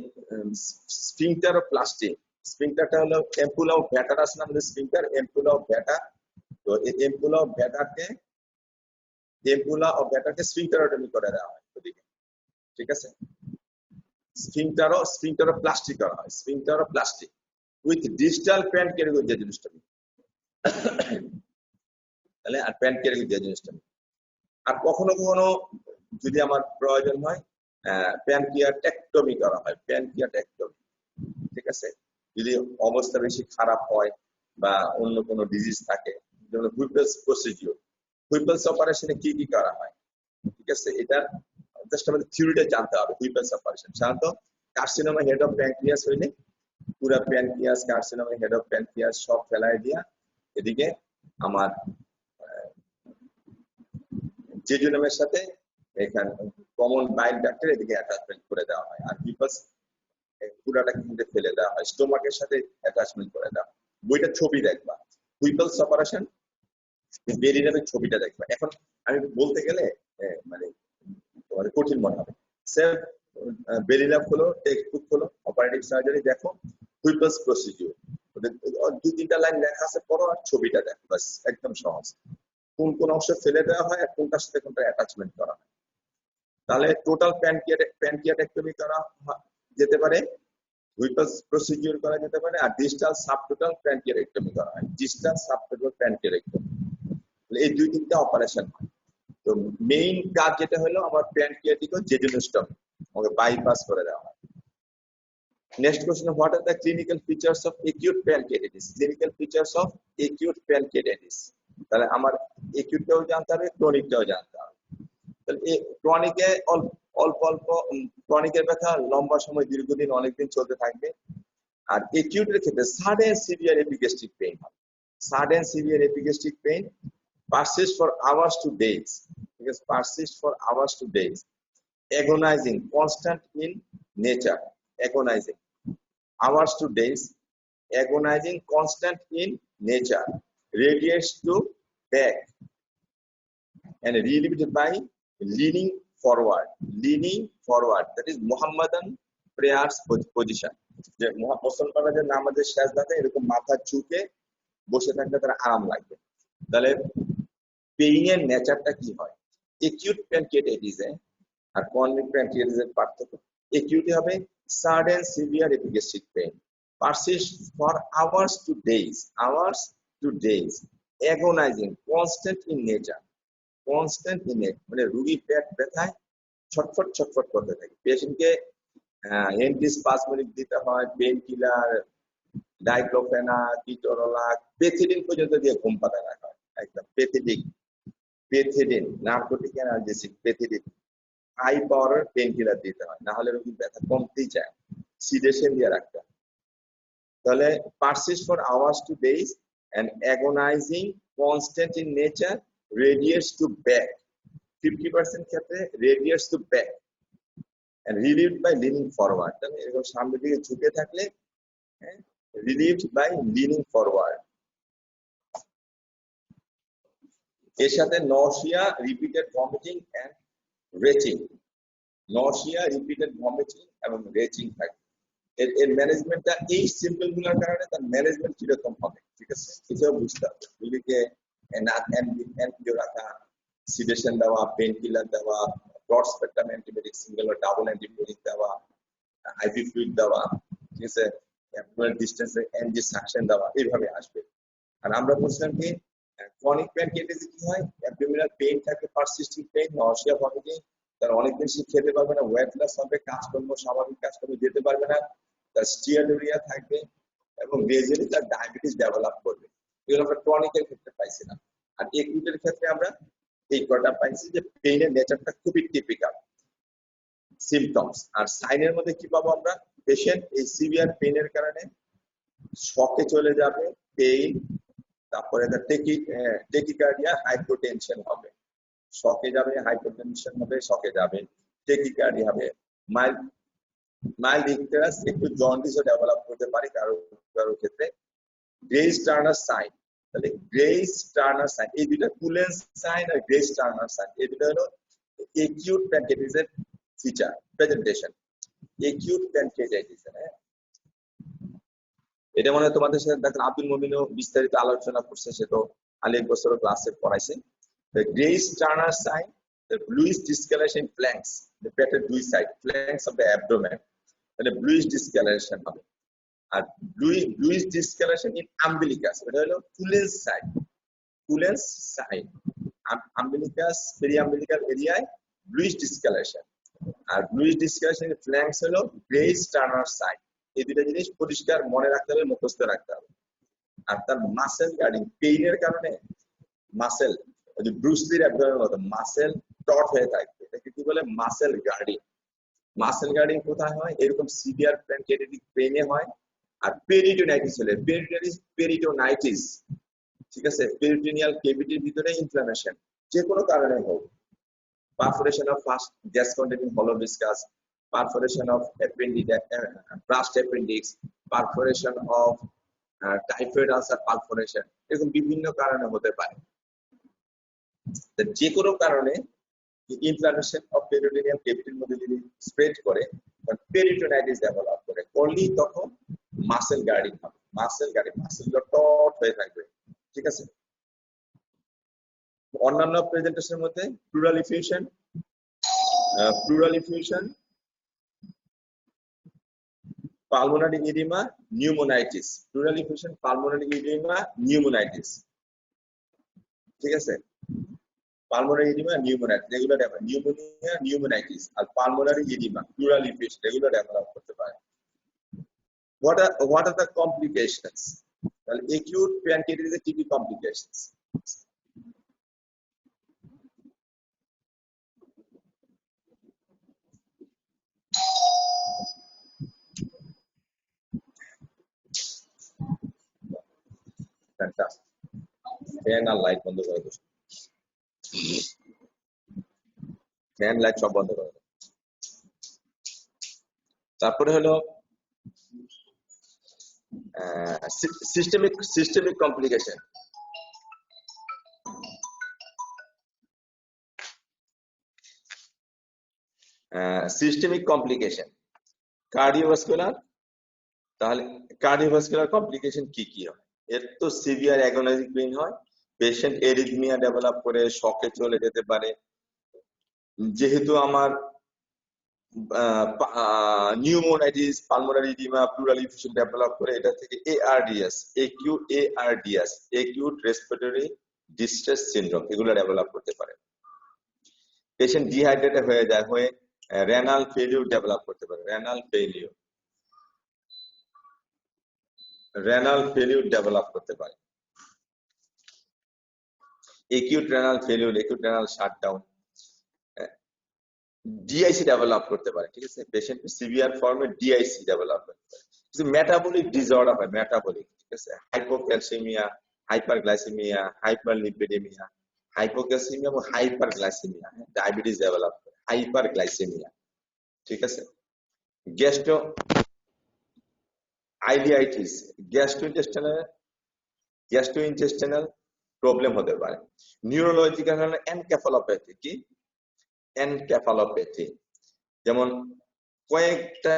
Speaker 8: স্ফিংটারোপ্লাস্টি, স্ফিংটারটা হলো এম্পুলা অফ ভ্যাটার, আছে না আমাদের স্ফিংটার, এম্পুলা অফ ভ্যাটার। তো এই এম্পুলা অফ ভ্যাটারকে স্ফিংটারোটমি করে দেওয়া হয় ওদিকে, ঠিক আছে? স্ফিংটারোপ্লাস্টি করা হয়, স্ফিংটারোপ্লাস্টি উইথ ডিস্টাল প্যানক্রিয়াটিকোজেজুনোস্টমি। তাহলে আর প্যানক্রিয়াটিকোজেজুনোস্টমি। আর কখনো কখনো যদি আমার প্রয়োজন হয় প্যানক্রিয়াটেক্টমি করা হয়, প্যানক্রিয়াটেক্টমি, ঠিক আছে? যদি অবস্থা বেশি খারাপ হয় বা অন্য কোনো ডিজিজ থাকে, যেমন হুইপলস প্রসিডিউর, হুইপলস অপারেশনে কি কি করা হয়, ঠিক আছে? এটা জাস্ট আমাদের থিওরিটা জানতে হবে। হুইপলস অপারেশন সাধারণত কার্সিনোমা হেড অফ প্যানক্রিয়াস হইলে পুরা pancreas, carcinoma head of pancreas সব ফেলাই দিয়া এদিকে আমার জেজুনামের সাথে এখানে কমন বাইল ডাক্টের এদিকে অ্যাটাচমেন্ট করে দেওয়া হয়, আর পিপাস পুরাটা কিন্তু ফেলে দেওয়া হয়, স্টোমাকের সাথে অ্যাটাচমেন্ট করে দেওয়া হয়। বইটা ছবি দেখবা, হুইপলস অপারেশন বেরিনামের ছবিটা দেখবা। এখন আমি বলতে গেলে মানে তোমার কঠিন মনে হবে। সেলফ বেরিনাম হলো, টেক্সট বুক হলো, অপারেটিভ সার্জারি দেখো, হুইপলস প্রসিডিউর, দুই তিনটা লাইন লেখা আছে, পড়ো আর ছবিটা দেখো, বাস একদম সহজ। কোন কোন অংশ ফেলে দেওয়া হয় আর কোনটার সাথে কোনটা অ্যাটাচমেন্ট করা হয়। তাহলে টোটাল প্যানক্রিয়াটেক্টমি করা যেতে পারে, হুইপলস প্রসিডিউর করা যেতে পারে, আর ডিস্টাল সাবটোটাল প্যানক্রিয়াটেক্টমি করা হয়, ডিস্টাল সাবটোটাল প্যানক্রিয়াটেক্টমি। এই দুই তিনটা অপারেশন হয়। তো মেইন কাজ যেটা হলো আমার প্যানক্রিয়াটিক ও জেজুনোস্টমি, আমাকে বাইপাস করে দেওয়া হয়। Next question: what are the clinical features of acute pancreatitis? Clinical features of acute pancreatitis. তাহলে আমার acute-টাও জানতে হবে, chronic-টাও জানতে হবে। তাহলে এই chronic-এ অল্প অল্প chronic-এর ব্যথা লম্বা সময় দীর্ঘদিন অনেকদিন চলতে থাকবে, আর acute-এর ক্ষেত্রে sudden severe epigastric pain হয়। Sudden severe epigastric pain persists for hours to days. Because persists for hours to days. Agonizing, constant in nature. Agonizing. Hours to days, agonizing, constant in nature, radiates to back and relieved by leaning forward. Leaning forward, that is Muhammadan prayers position. যে মুসলমানরা যে নামাজের সেজদাতে এরকম মাথা ঝুঁকে বসে থাকলে তার আরাম লাগবে। তাহলে পেইনের নেচারটা কি হয়? একিউট প্যানক্রিয়াটাইটিস আর ক্রনিক প্যানক্রিয়াটাইটিসের পার্থক্য, একিউটে হবে sudden severe epigastric pain, persists for hours to days, agonizing, constant in nature, মানে রোগী পেট ব্যথায় ছটফট করতে থাকে। পেশেন্টকে অ্যান্টিস্পাজমোনিক দিতে হয়, pain killer, diclofenac, ketorolac, pethidine পর্যন্ত দিয়ে ঘুম পাতা রাখা হয়। একদম pethidine narcotic analgesic, pethidine high পাওয়ারের পেইন কিলার দিতে হয়, না হলে রোগীর ব্যথা কমতেই চায়, সিডেশন দিয়ে রাখতে হয়। তাহলে persist for hours to days and agonizing, constant in nature, radiates to back, 50% ক্ষেত্রে radiates to back and relieved by leaning forward। তাহলে এরকম সামনের দিকে ঝুঁকে থাকলে relieved by leaning forward। এর সাথে nausea, repeated vomiting and retching, nausea, repeated vomiting এবং retching থাকে। এর ম্যানেজমেন্টটা এই সিম্পল গুলোর কারণে তার ম্যানেজমেন্ট কিরকম হবে, ঠিক আছে, এটাও বুঝতে হবে। রোগীকে অ্যান্টিবিও রাখা, সিডেশন দেওয়া, পেইন কিলার দেওয়া, ব্রড স্পেকট্রাম অ্যান্টিবায়োটিক, সিঙ্গেল বা ডাবল অ্যান্টিবায়োটিক দেওয়া, আইভি ফ্লুইড দেওয়া, ঠিক আছে, অ্যাবডোমিনাল ডিসটেন্সে এনজি সাকশন দেওয়া, এইভাবে আসবে। আর আমরা বলছিলাম কি ক্রনিক প্যানক্রিয়াটাইটিস কি হয়, অ্যাবডোমিনাল পেইন থাকে, পারসিস্টিং পেইন, নসিয়া ভমিটিং, তার অনেকদিন সে খেতে পারবে না, ওয়েট লস হবে, কাজকর্ম স্বাভাবিক কাজকর্ম যেতে পারবে না, তার স্টিয়ালুরিয়া থাকবে এবং গ্রেজুয়ালি তার ডায়াবেটিস ডেভেলপ করবে। এগুলো আমরা ক্রনিকের ক্ষেত্রে পাইছিলাম। আর একিউটের ক্ষেত্রে আমরা এই কটা পাইছি যে পেইনের নেচারটা খুবই টিপিক্যাল সিমটমস। আর সাইনের মধ্যে কি পাবো আমরা, পেশেন্ট এই সিভিয়ার পেইনের কারণে শকে চলে যাবে, পেইন, তারপরে টেকিকার্ডিয়া, হাইপোটেনশন হবে, শকে যাবে, হাইপোটেনশন হবে, শকে যাবে, টেকিকার্ডিয়া হবে, মাইল্ড ইকটারাস, একটু জন্ডিসও ডেভেলপ করতে পারে কারো ক্ষেত্রে। গ্রেইস টার্নার সাইন, তাহলে গ্রেইস টার্নার সাইন, এই দুটো কুলেন্স সাইন আর গ্রেইস টার্নার সাইন, এই দুটো হলো একিউট প্যানক্রিয়াটাইটিসের ফিচার প্রেজেন্টেশন। একিউট প্যানক্রিয়াটাইটিস, এটা মনে হয় তোমাদের সাথে ডাক্তার আব্দুল মুমিনও বিস্তারিত আলোচনা করছে, সে তো অনেক বছর ক্লাসে পড়াইছে। Grey Turner sign, the bluish discoloration in flanks, the পেটের দুই side, flanks of the abdomen, তাহলে bluish discoloration হবে। আর bluish discoloration in umbilicus, এটা হলো কুলেন্স সাইড, umbilicus, periumbilical এরিয়ায় bluish discoloration, আর bluish discoloration in flanks হলো grayish টার্নার সাইন। এই দুটো জিনিস পরিষ্কার মনে রাখতে হবে, মুখস্থ রাখতে হবে। আর তার মাসেল গার্ডিং, পেইনের কারণে মাসেল, ওই যে ব্রুসলির অ্যাবডোমেনের মতো মাসেল টট হয়ে থাকবে, এটাকে কি বলে, মাসেল গার্ডিং। মাসেল গার্ডিং কোথায় হয়, এরকম সিভিয়ার প্যানক্রিয়াটাইটিস পেইনে হয়। আর পেরিটোনাইটিস হলে, পেরিটোনাইটিস, ঠিক আছে, পেরিটোনিয়াল ক্যাভিটির ভিতরে ইনফ্লামেশন যে কোনো কারণে হোক, perforation of gas containing hollow viscous, perforation of brushed appendix, perforation of typhoid ulcer perforation, এরকম বিভিন্ন কারণে হতে পারে। যে কোনো কারণে ইনফ্লামেশন অফ পেরিটোনিয়াম ক্যাভিটির মধ্যে যদি স্প্রেড করে পেরিটোনাইটিস ডেভেলপ করে, করলে তখন মাসেল গার্ডিং হবে, মাসেলগুলো টট হয়ে থাকবে, ঠিক আছে। অন্যান্য প্রেজেন্টেশনের মধ্যে pleural effusion, pulmonary oedema, pneumonitis, pleural effusion, pulmonary oedema, pneumonitis, ঠিক আছে। Pulmonary oedema, pneumonitis regular develop, pneumonia, pneumonitis আর pulmonary oedema, pleural effusion regular develop করতে পারে। What are the complications? Well, acute pancreatitis is a TB complications. Fantastic. Fan R light বন্ধ করে দাও, fan light সব বন্ধ করে দাও। তারপরে হলো systemic complication. Systemic complication, cardiovascular, তাহলে কার্ডিওভাস্কুলার কমপ্লিকেশন কি কি হয়? এর তো সিভিয়ার অ্যাগোনাইজিং পেইন হয়, পেশেন্ট এরিথমিয়া ডেভেলপ করে শকে চলে যেতে পারে। যেহেতু আমার pneumonitis, pulmonary oedema, pleural effusion develop করে, এটা থেকে ARDS, acute respiratory distress syndrome এগুলো ডেভেলপ করতে পারে। পেশেন্ট ডিহাইড্রেটেড হয়ে যায়, হয়ে রেনাল ফেলিউর ডেভেলপ করতে পারে, রেনাল ফেলিউর ডেভেলপ করতে পারে। acute renal failure, acute renal shutdown, DIC develop করতে পারে, ঠিক আছে। পেশেন্ট সিভিয়ার ফর্মে DIC ডেভেলপ করতে পারে। কিছু মেটাবলিক ডিসঅর্ডার হয়, মেটাবলিক, ঠিক আছে, হাইপোক্যালসেমিয়া, হাইপারগ্লাইসেমিয়া, হাইপারলিপিডেমিয়া, হাইপোক্যালসেমিয়া এবং হাইপারগ্লাইসেমিয়া, ডায়াবেটিস ডেভেলপ করে, হাইপারগ্লাইসেমিয়া, ঠিক আছে। আইলিয়াইটিস, গ্যাস্ট্রোইন্টেস্টাইনাল প্রবলেম হতে পারে। নিউরোলজিক্যাল কারণে এনকেফালোপ্যাথি, কি এনকেফালোপ্যাথি, যেমন কয়েকটা,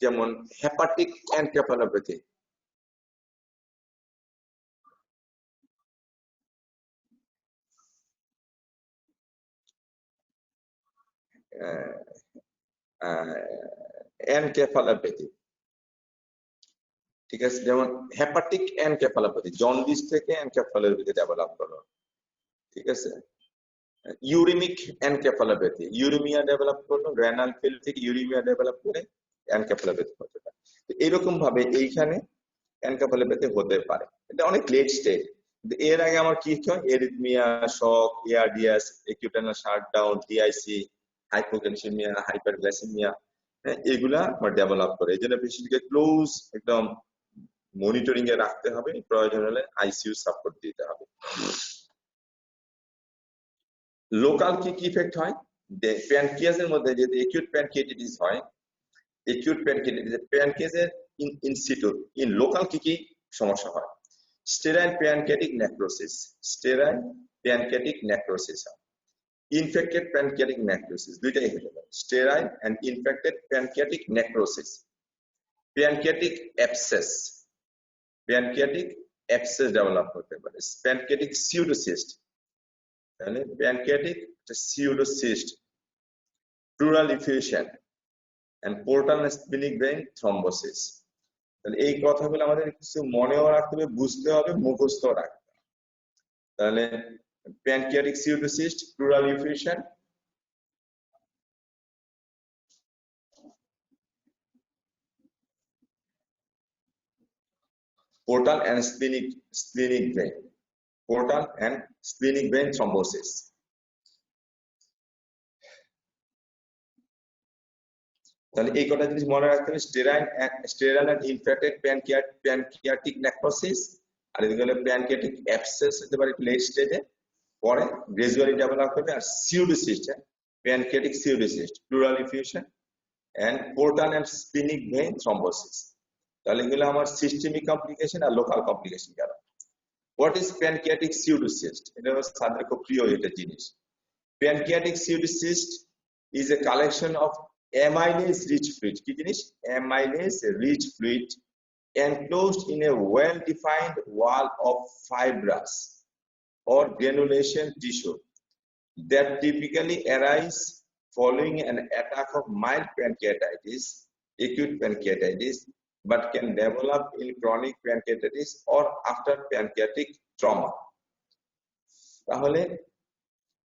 Speaker 8: যেমন হেপাটিক এনকেফালোপ্যাথি, এনকেফালোপ্যাথি, ঠিক আছে। যেমন হেপাটিক এনকেফালোপ্যাথি, জন্ডিস থেকে এনকেফালোপ্যাথি ডেভেলপ করলো, ঠিক আছে। ইউরিমিক এনকেফালোপ্যাথি, ইউরিমিয়া ডেভেলপ করলো, রেনাল ফেলিউর থেকে ইউরিমিয়া ডেভেলপ করে এনকেফালোপ্যাথি হতে পারে। তো এরকম ভাবে এইখানে এনকেফালোপ্যাথি হতে পারে, এটা অনেক লেট স্টেজ। এর আগে আমার কি হয়, এরিথমিয়া, শক, ARDS, acute renal shutdown, DIC, hypocalcaemia, hyperglycaemia, এগুলা আমার ডেভেলপ করে। এই জন্য পেশেন্টকে ক্লোজ একদম মনিটরিং এ রাখতে হবে, প্রয়োজন হলে ICU সাপোর্ট দিতে হবে। লোকাল কি কি ইফেক্ট হয়? প্যানক্রিয়াসের মধ্যে যদি একিউট প্যানক্রিয়াটিস হয়, একিউট প্যানক্রিয়াটিস, প্যানক্রিয়াসের ইন সিটু, ইন লোকাল কি কি সমস্যা হয়? Sterile pancreatic necrosis, sterile pancreatic necrosis হয়। ইনফেক্টেড প্যানক্রিয়াটিক নেক্রোসিস, দুইটাই হতে পারে, sterile and infected pancreatic necrosis. Pancreatic abscess develop করতে পারে। প্যানক্রিয়াটিক সিউডোসিস্ট, তাহলে pancreatic pseudocyst, pleural effusion and portal splenic vein thrombosis. তাহলে এই কথাগুলো আমাদের কিছু মনেও রাখতে হবে, বুঝতে হবে, মুখস্থ রাখতে হবে। তাহলে pancreatic pseudocyst, pleural effusion, portal and splenic vein, portal and splenic vein thrombosis. তাহলে এই কটা জিনিস মনে রাখতে হবে, sterile and infected pancreatic necrosis, আর এদিকে হলো প্যানক্রিয়াটিক অ্যাবসেস হতে পারে লেট স্টেজে, পরে গ্রাজুয়ালি ডেভেলপ হবে আর pseudocyst, pancreatic pseudocyst, pleural effusion and portal and splenic vein thrombosis. তাহলে এগুলো আমার সিস্টেমিক কমপ্লিকেশন আর লোকাল কমপ্লিকেশন গেল। What is pancreatic pseudocyst? এটা হচ্ছে সাধারণত খুব প্রিয় একটা জিনিস। Pancreatic pseudocyst is a collection of amylase rich fluid. কি জিনিস? Amylase rich fluid enclosed in a well defined wall of fibrous or granulation tissue that typically arise following an attack of mild pancreatitis, acute pancreatitis, but can develop in chronic pancreatitis or after pancreatic trauma. তাহলে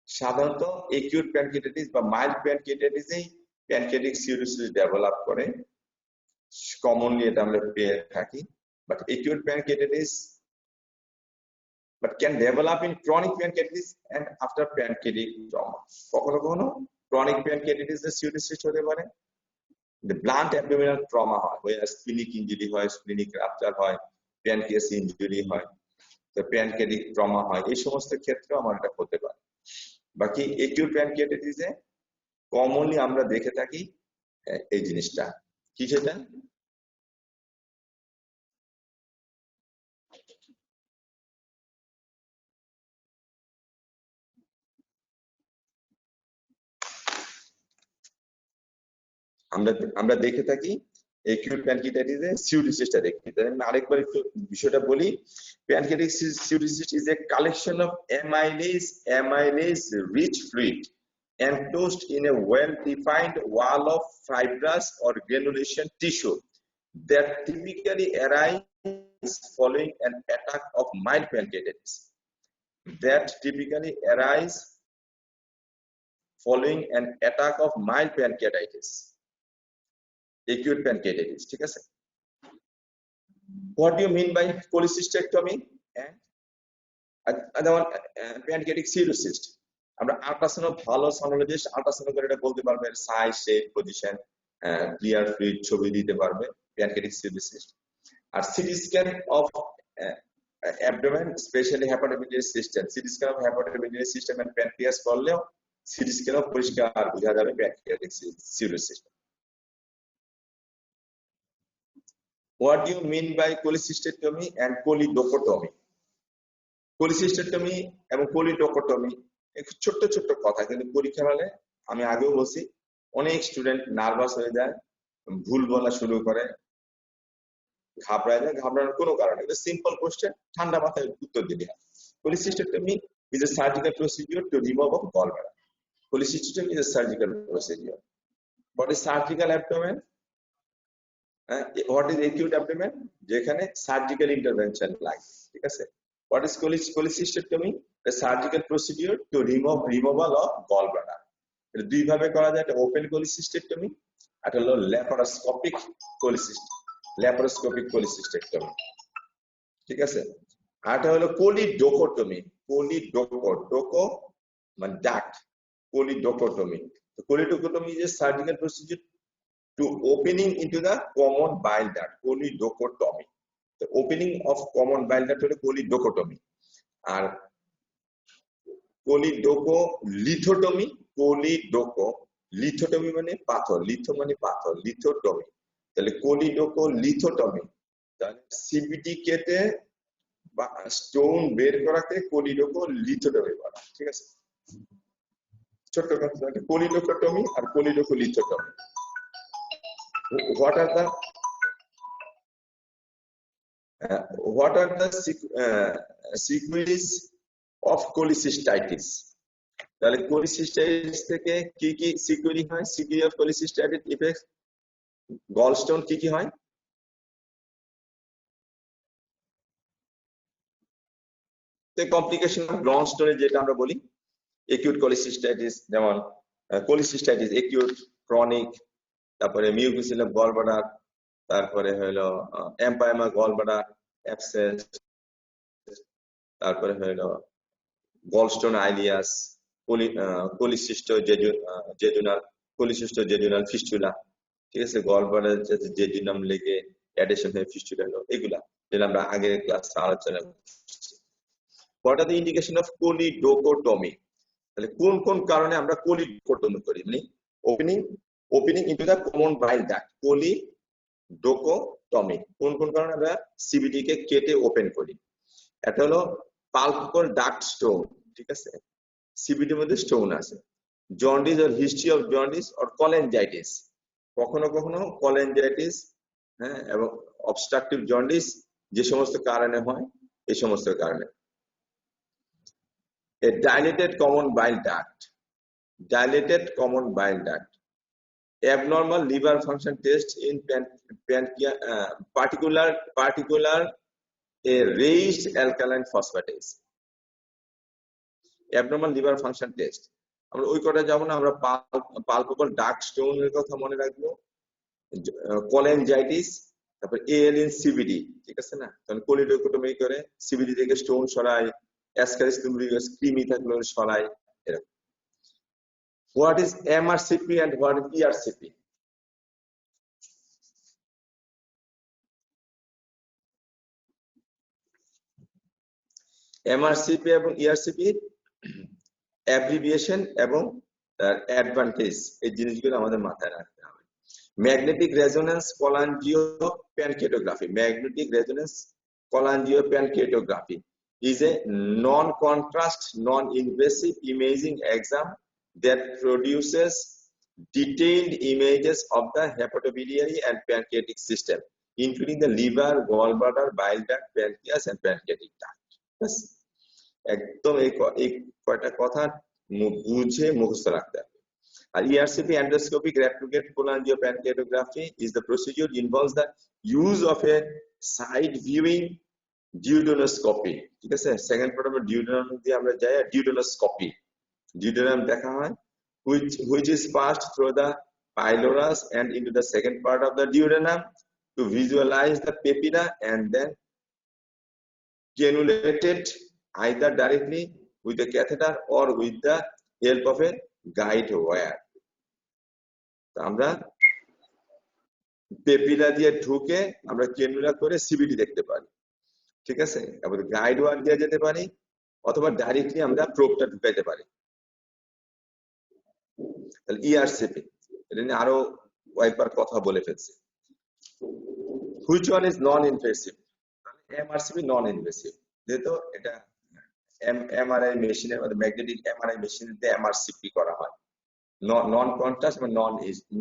Speaker 8: সাধারণত acute pancreatitis বা mild pancreatitis এই pancreatic pseudocyst develop করে, commonly এটা আমরা পেয়ে থাকি, but acute pancreatitis but can develop in chronic pancreatitis and after pancreatic trauma. কখনো কখনো chronic pancreatitis এর pseudocyst হতে পারে, the blunt abdominal trauma হয়, where splenic injury হয়, splenic rupture হয়, pancreas injury হয়, তো pancreatic trauma হয়, এই সমস্ত ক্ষেত্রে আমার এটা হতে পারে। বাকি acute pancreatitis এ কমনলি আমরা দেখে থাকি এই জিনিসটা কি, সেটা আমরা দেখে থাকি acute pancreatitis এ pseudocyst টা দেখি। তাহলে আমি আরেকবার একটু বিষয়টা বলি। Pancreatic pseudocyst is a collection of amylase rich fluid enclosed in a well defined wall of fibrous or granulation tissue that typically arise following an attack of mild pancreatitis. Acute pancreatitis, ঠিক আছে? What do you mean by cholecystectomy and other one, pancreatic pseudocyst? আমরা ultrasound, ভালো sonologist ultrasound করে এটা বলতে পারবে, size, shape, position, clear fluid ছবি দিতে পারবে প্যানক্রিয়াটিক pseudocyst। আর CT scan of abdomen, specially hepatobiliary system, CT scan of hepatobiliary system and pancreas করলেও সিটি স্ক্যানও পরিষ্কার বোঝা যাবে pancreatic pseudocyst। What do you mean by cholecystectomy and choledochotomy? Cholecystectomy এবং choledochotomy ছোট্ট ছোট্ট কথা, কিন্তু পরীক্ষা হলে আমি আগেও বলছি অনেক স্টুডেন্ট নার্ভাস হয়ে যায়, ভুল বলা শুরু করে, ঘাবড়ায় যায়। ঘাবড়ানোর কোনো কারণ নেই, সিম্পল কোশ্চেন, ঠান্ডা মাথায় উত্তর দিতে হয়। Cholecystectomy is a surgical procedure to remove a gallbladder. Cholecystectomy is a surgical procedure. What is surgical abdomen? What is acute abdomen? যেখানে সার্জিক্যাল ইন্টারভেনশন লাগে, ঠিক আছে? What is cholecystectomy? The surgical procedure to removal of gallbladder. এটা দুই ভাবে করা যায়, একটা ওপেন cholecystectomy, আর হলো ল্যাপারোস্কোপিক cholecystectomy, ঠিক আছে? আরটা হলো কোলিডোকোটমি। কোলিডোকো মানে ডাক্ট, কোলিডোকোটমি। তো কোলিডোকোটমি is a surgical procedure to opening into the common bile duct, choledochotomy. The opening of common bile duct হলো choledochotomy। আর lithotomy, lithotomy মানে পাথর, লিথো মানে পাথর, lithotomy। তাহলে lithotomy, তাহলে সিবিটি কেটে বা স্টোন বের করাকে lithotomy বলা, ঠিক আছে? ছোট্ট কথা, choledochotomy R lithotomy। What are the sequelae of cholecystitis? তাহলে cholecystitis থেকে কি কি sequelae হয়? sequelae of cholecystitis effects gallstone কি কি হয়? the complication of gallstone যেটা আমরা বলি acute cholecystitis, যেমন cholecystitis acute, chronic, তারপরে মিউকোসিলাম গলব্লাডার, তারপরে হলো এম্পাইমা গলব্লাডার অ্যাবসেস, তারপরে হলো গলস্টোন আইলিয়াস, কোলিসিস্টোজেজুনাল ফিস্টুলা, ঠিক আছে? গলব্লাডার জেজুনাম লেগে অ্যাডিশন হয়ে ফিস্টুলা হলো, এগুলা যেটা আমরা আগের ক্লাসে আলোচনা করছি। What are the indication of choledochotomy? তাহলে কোন কোন কারণে আমরা কোলিডোকোটমি করি, মানে opening into the common bile duct, choledochotomy কোন কোন কারণে আমরা সিবিডি কে কেটে ওপেন করি? এটা হলো পালপেবল ডাক্ট স্টোন, ঠিক আছে, সিবিডির মধ্যে স্টোন আছে। Jaundice or history of jaundice or cholangitis, কখনো কখনো কলেনজাইটিস, হ্যাঁ, এবং অবস্ট্রাকটিভ জন্ডিস যে সমস্ত কারণে হয়, এই সমস্ত কারণে। A dilated common bile duct, abnormal liver function test in particular a raised alkaline phosphatase, abnormal liver function test। আমরা ওই কটা যাবো না, আমরা পালপেবল ডাক্ট স্টোনের কথা মনে রাখবো, কলেনজাইটিস, তারপর এএলএন সিবিডি, ঠিক আছে না, তাহলে কোলিডোকোটমি করে সিবিডি থেকে স্টোন সরাই, অ্যাসকারিস লুম্ব্রিকাস ক্রিমি থাকলে সরাই, এরকম। What is MRCP and what is ERCP? MRCP এবং ইআরসিপি অ্যাব্রিভিয়েশন এবং অ্যাডভান্টেজ, এই জিনিসগুলো আমাদের মাথায় রাখতে হবে। Magnetic resonance cholangiopancreatography, magnetic resonance cholangiopancreatography is a non-contrast, non-invasive imaging exam that produces detailed images of the hepatobiliary and pancreatic system, including the liver, gallbladder, bile duct, pancreas, and pancreatic duct. Yes. একদম এই কয়টা কথা বুঝে মুখস্থ রাখতে হবে। আর ERCP, endoscopic retrograde cholangiopancreatography, is the procedure involves the use of a side viewing duodenoscopy, ঠিক আছে, সেকেন্ড পার্ট অফ ডিউডেনাম দিয়ে আমরা যাই, ডিউডেনোস্কোপি, ডিউডেনাম দেখা হয়, which is passed through the pylorus and into the second part of the duodenum to visualize the papilla and then cannulated either directly with a catheter or with the help of a guide wire। আমরা papilla দিয়ে ঢুকে আমরা cannula করে CBD দেখতে পারি, ঠিক আছে, এবার গাইড ওয়ার দিয়ে যেতে পারি অথবা ডাইরেক্টলি আমরা প্রোবটা ঢুকাইতে পারি। তাহলে ইআরসিপি এটা নিয়ে আরো কয়েকবার কথা বলে ফেলছি। Which one is non invasive? MRCP non invasive, যেহেতু এটা এমআরআই মেশিনের মধ্যে ম্যাগনেটিক এমআরআই মেশিনের দিয়ে এমআরসিপি করা হয়, নন কন্ট্রাস্ট বা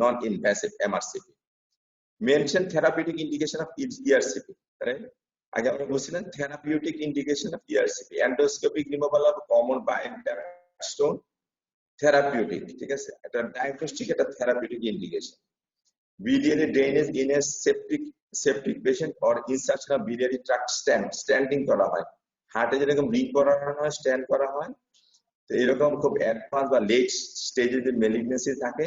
Speaker 8: non invasive MRCP. Mention therapeutic indication of ERCP, right? আগে আমরা বলছিলাম therapeutic indication of ERCP, endoscopic removal of common bile duct stone, therapeutic, ঠিক আছে, এটা ডায়াগনস্টিক, এটা therapeutic indication. biliary drainage in a septic patient or insertion of biliary tract standing করা হয়, হার্টে যেরকম রিং করানো হয়, স্ট্যান্ড করা হয়, তো এরকম খুব অ্যাডভান্স বা লেট স্টেজে যে ম্যালিগনেন্সি থাকে,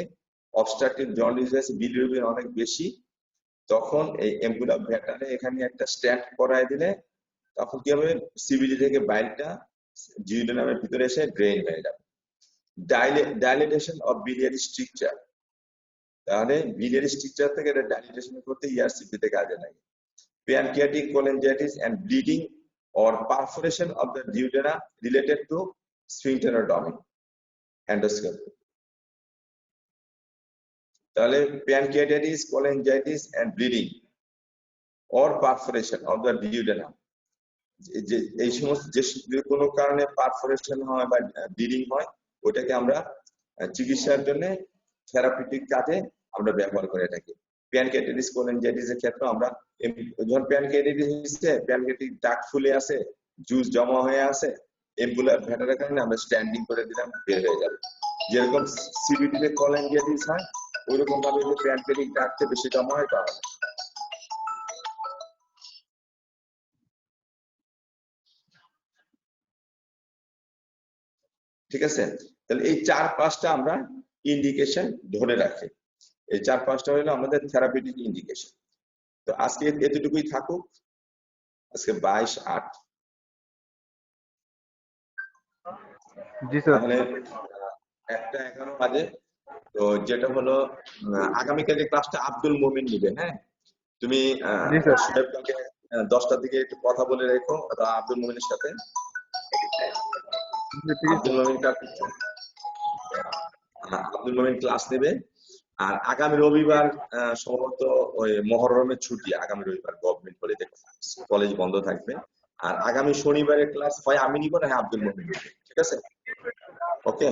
Speaker 8: অবস্ট্রাকটিভ জন্ডিস বিলিরুবিন অনেক বেশি, তখন এই এম্বুলা ভ্যাটারে এখানে একটা স্ট্যান্ড করায় দিলে তখন কি হবে, সিবিডি থেকে বাইলটা জিওডেনামের ভিতরে এসে ড্রেন হয়ে যাবে। ডাইলেটেশন অফ biliary স্ট্রাকচার, তাহলে biliary স্ট্রাকচার থেকে এটা ডাইলেটেশন করতে ইআরসিপি তে কাজে লাগে। Pancreatic cholangitis and bleeding or perforation of the duodenum related to sphincterotomy, endoscopy। তাহলে pancreatitis, cholangitis and bleeding or perforation of the duodenum, এই সমস্ত যে কোনো কারণে পারফোরেশন হয় বা ব্লিডিং হয়, ওটাকে আমরা চিকিৎসার জন্য থেরাপিউটিক কাজে আমরা ব্যবহার করে থাকি। প্যানক্রিয়াটিস, কোলেঞ্জাইটিস এর ক্ষেত্রে আমরা যখন প্যানক্রিয়াটিস হচ্ছে, প্যানক্রিয়াটিক ডাক্ট ফুলে আছে, জুস জমা হয়ে আছে, এম্বুলার ভ্যাটারের কারণে আমরা স্ট্যান্ডিং করে দিলাম, বের হয়ে যাবে। যেরকম সিবিডি তে কোলেঞ্জাইটিস হয়, ওইরকম ভাবে প্যানক্রিয়াটিক ডাক্টে বেশি জমা হয় তাহলে। ঠিক আছে, তাহলে এই 4-5টা আমরা ইন্ডিকেশন ধরে রাখি, এই 4-5টা হলো আমাদের থেরাপিউটিক ইন্ডিকেশন। তো আজকে এতটুকুই থাকুক, আজকে 22/8।
Speaker 9: জি স্যার।
Speaker 8: তাহলে 1:11 বাজে, তো যেটা হলো আগামীকাল যে ক্লাসটা আব্দুল মুমিন নিবে, হ্যাঁ, তুমি সুহেবকে 10টার দিকে একটু কথা বলে রেখো আব্দুল মুমিনের সাথে।
Speaker 9: ঠিক আছে
Speaker 8: আব্দুল মোমিন আব্দুল মোমিন ক্লাস নেবে। আর আগামী রবিবার সম্ভবত ওই মহরমের ছুটি, আগামী রবিবার গভর্নমেন্ট হলিডে, কলেজ বন্ধ থাকবে। আর আগামী শনিবারের ক্লাস হয় আমি নিব না, আব্দুল মোমিন নিবে, ঠিক আছে? ওকে।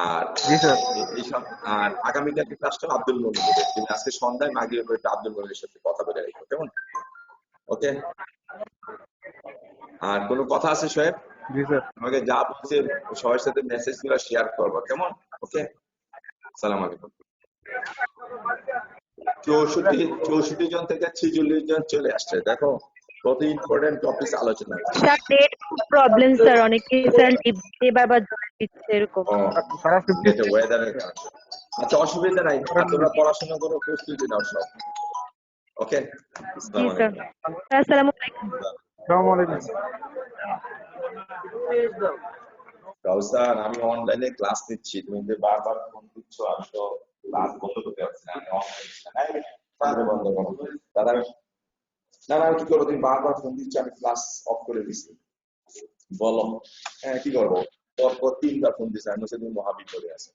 Speaker 8: আর
Speaker 9: জি স্যার
Speaker 8: এইসব, আর আগামীকালকে ক্লাসটা আব্দুল মোমিন নেবে। তুমি আজকে সন্ধ্যায় মাগরিবের পরে একটু আব্দুল মোমিনের সাথে কথা বলে রাখো, কেমন? ওকে। আর কোনো কথা আছে সোহেব?
Speaker 9: জি স্যার
Speaker 8: আমাকে যা বলছে সবার সাথে মেসেজ গুলো শেয়ার করবো, কেমন? ওকে, সালাম আলাইকুম। 64 জন থেকে 46 জন চলে আসছে, দেখো কত ইম্পর্টেন্ট টপিক আলোচনা হচ্ছে।
Speaker 1: স্যার নেট প্রবলেম স্যার, অনেকে স্যার লিভ দিয়ে বারবার জয়েন দিচ্ছে এরকম।
Speaker 8: ও,
Speaker 9: সারা 50
Speaker 8: এটা ওয়েদারের কারণে। আচ্ছা, অসুবিধা নাই, আর তোমরা পড়াশোনা করো, প্রস্তুতি নাও সব। ওকে,
Speaker 1: জি
Speaker 8: আসসালামু
Speaker 1: স্যার।
Speaker 8: আলাইকুম।
Speaker 1: আসসালামু আলাইকুম।
Speaker 9: আসসালামু আলাইকুম
Speaker 8: কাউসার, আমি অনলাইনে ক্লাস নিচ্ছি, তুমি যে বারবার ফোন দিচ্ছ, আমি তো ক্লাস বন্ধ করতে পারছি না, আমি অনলাইনে বন্ধ করো দাদা। না না, কি করবো, তুমি বারবার ফোন দিচ্ছ, আমি ক্লাস অফ করে দিচ্ছি। বলো, হ্যাঁ কি করবো? পরপর 3বার ফোন দিচ্ছে, আমি বলছি তুমি মহাবিপদে আছো।